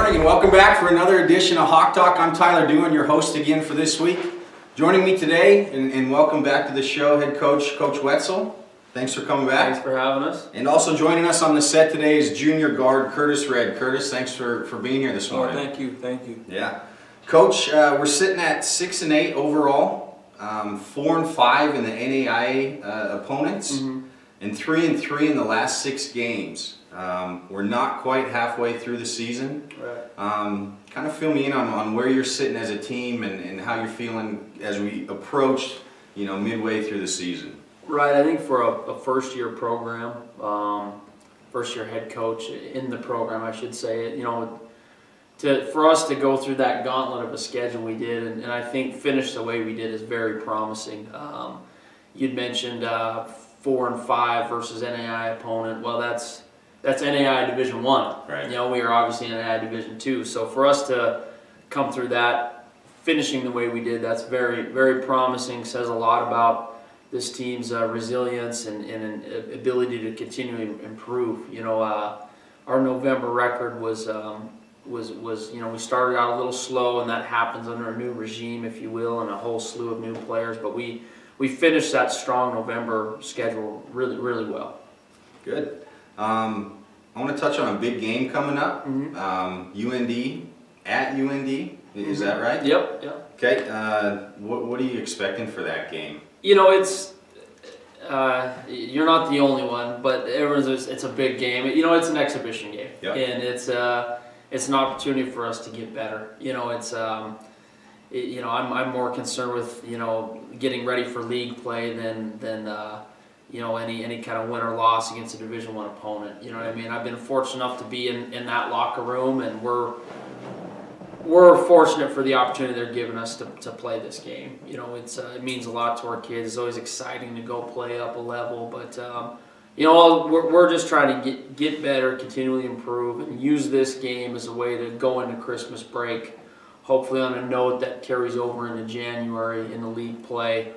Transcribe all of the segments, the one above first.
morning and welcome back for another edition of Hawk Talk. I'm Tyler Dewan, your host again for this week. Joining me today and welcome back to the show, head coach, Coach Wetzel. Thanks for coming back. Thanks for having us. And also joining us on the set today is junior guard Curtis Redd. Curtis, thanks for being here this morning. Thank you. Yeah. Coach, we're sitting at 6-8 overall, 4-5 in the NAIA opponents, and 3-3 in the last 6 games. We're not quite halfway through the season. Right. Kind of fill me in on where you're sitting as a team and how you're feeling as we approach, midway through the season. Right. I think for a first-year program, first-year head coach in the program, I should say, for us to go through that gauntlet of a schedule we did, and I think finish the way we did is very promising. You'd mentioned 4-5 versus NAIA opponent. Well, that's NAIA Division I. Right. We are obviously in NAIA Division II. So for us to come through that, finishing the way we did, that's very, very promising. Says a lot about this team's resilience and ability to continually improve. Our November record was we started out a little slow, and that happens under a new regime, if you will, and a whole slew of new players. But we finished that strong November schedule really, really well. Good. I want to touch on a big game coming up. UND at UND. Is that right? Yep. Okay. What are you expecting for that game? It's you're not the only one, but it's a big game. It's an exhibition game, and it's an opportunity for us to get better. I'm more concerned with getting ready for league play than any kind of win or loss against a Division I opponent. You know what I mean? I've been fortunate enough to be in that locker room, and we're fortunate for the opportunity they're giving us to play this game. It means a lot to our kids. It's always exciting to go play up a level, but we're just trying to get better, continually improve, and use this game as a way to go into Christmas break, hopefully on a note that carries over into January in the league play.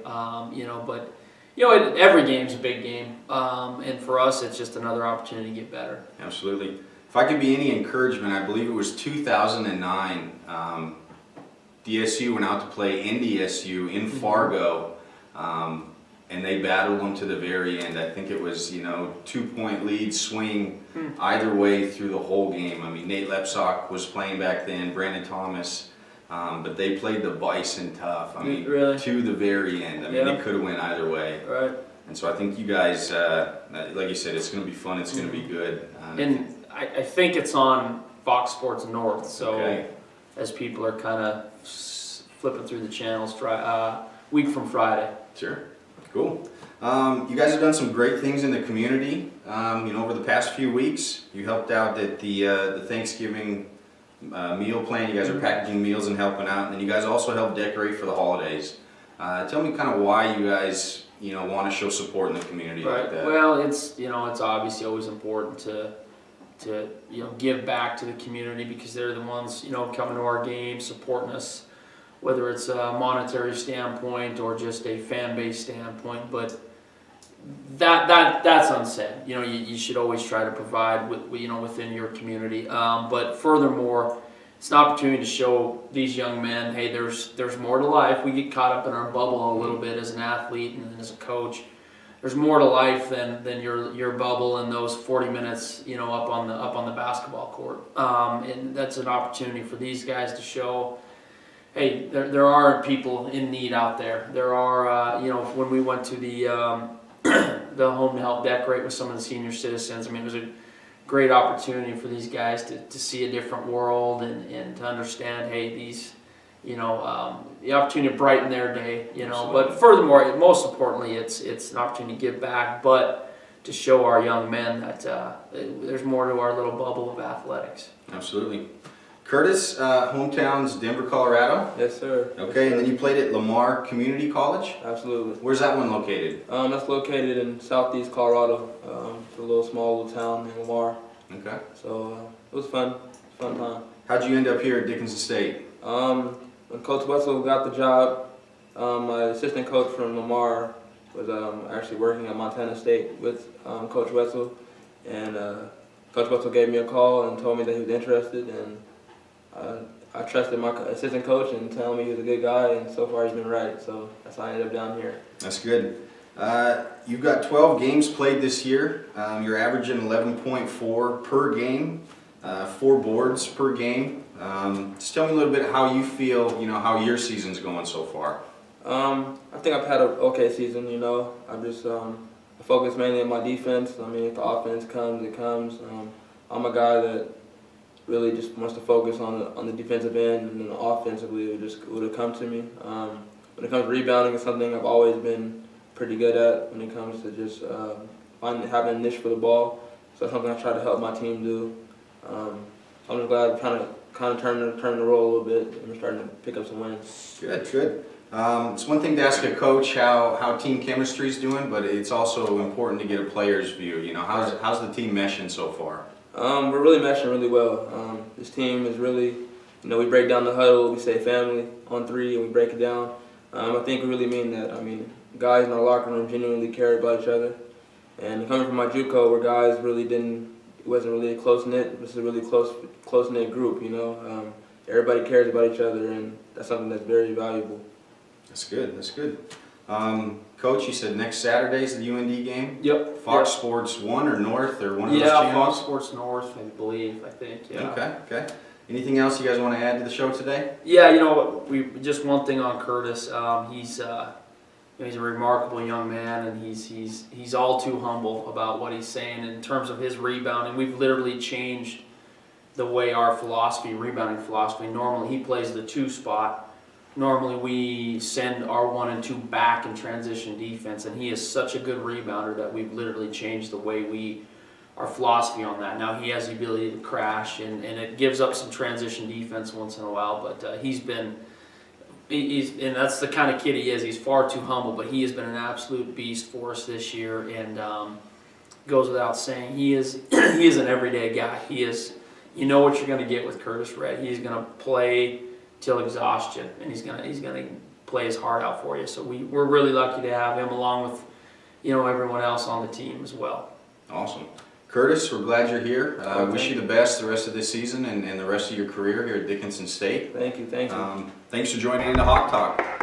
Every game's a big game, and for us, it's just another opportunity to get better. Absolutely. If I could be any encouragement, I believe it was 2009. DSU went out to play NDSU in Fargo, and they battled them to the very end. I think it was 2-point lead swing either way through the whole game. I mean, Nate Lepsock was playing back then, Brandon Thomas. But they played the Bison tough. I mean, really? To the very end. I mean, they could have went either way. Right. And so I think you guys, like you said, it's going to be fun. It's going to be good. And I think it's on Fox Sports North. So as people are kind of flipping through the channels, week from Friday. Sure. Cool. You guys have done some great things in the community. Over the past few weeks, you helped out at the Thanksgiving meal plan. You guys are packaging meals and helping out, and then you guys also help decorate for the holidays. Tell me kind of why you guys want to show support in the community like that. Well, it's obviously always important to give back to the community, because they're the ones coming to our games, supporting us, whether it's a monetary standpoint or just a fan base standpoint. But that's unsaid. You should always try to provide within your community. But furthermore, it's an opportunity to show these young men, hey, there's more to life. We get caught up in our bubble a little bit as an athlete and as a coach. There's more to life than your bubble and those 40 minutes up on the basketball court. And that's an opportunity for these guys to show, hey, there are people in need out there. There are when we went to the home to help decorate with some of the senior citizens. I mean, it was a great opportunity for these guys to see a different world and to understand, hey, these, the opportunity to brighten their day, But furthermore, most importantly, it's an opportunity to give back, but to show our young men that there's more to our little bubble of athletics. Absolutely. Curtis, hometown's Denver, Colorado? Yes, sir. Okay, and then you played at Lamar Community College? Absolutely. Where's that one located? That's located in southeast Colorado. It's a small little town in Lamar. Okay. So it was fun. Fun time. How'd you end up here at Dickinson State? When Coach Wetzel got the job, my assistant coach from Lamar was actually working at Montana State with Coach Wetzel, and Coach Wetzel gave me a call and told me that he was interested, and I trusted my assistant coach and telling me he was a good guy, and so far he's been right. So that's how I ended up down here. That's good. You've got 12 games played this year. You're averaging 11.4 per game, 4 boards per game. Just tell me a little bit how you feel, how your season's going so far. I think I've had an okay season, I just I focus mainly on my defense. I mean, if the offense comes, it comes. I'm a guy that really just wants to focus on the defensive end, and then offensively it would come to me. When it comes to rebounding, it's something I've always been pretty good at when it comes to just having a niche for the ball. So that's something I try to help my team do. I'm just glad I'm trying to kind of turn the role a little bit, and we're starting to pick up some wins. Good, good. It's one thing to ask a coach how team chemistry is doing, but it's also important to get a player's view. How's the team meshing so far? We're really meshing really well. This team is really, we break down the huddle, we say family on 3, and we break it down. I think we really mean that. I mean, guys in our locker room genuinely care about each other. And coming from my JUCO, where guys really it wasn't really a close-knit, this is a really close-knit group, Everybody cares about each other, and that's something that's very valuable. That's good, that's good. Coach, you said next Saturday's the UND game? Yep. Fox Sports 1 or North or one of those Yeah, channels? Fox Sports North, I think, yeah. Okay, okay. Anything else you guys want to add to the show today? Yeah, just one thing on Curtis. He's a remarkable young man, and he's all too humble about what he's saying in terms of his rebounding. We've literally changed the way our rebounding philosophy. Normally he plays the 2 spot. Normally we send our 1 and 2 back in transition defense, and he is such a good rebounder that we've literally changed the way our philosophy on that. Now he has the ability to crash, and it gives up some transition defense once in a while, but and that's the kind of kid he is. He's far too humble, but he has been an absolute beast for us this year, and goes without saying, he is an everyday guy. He is, what you're going to get with Curtis Redd. He's going to play till exhaustion, and he's gonna play his heart out for you. So we're really lucky to have him, along with everyone else on the team as well. Awesome. Curtis, we're glad you're here. Wish you the best the rest of this season and the rest of your career here at Dickinson State. Thank you. Thanks for joining in the Hawk Talk.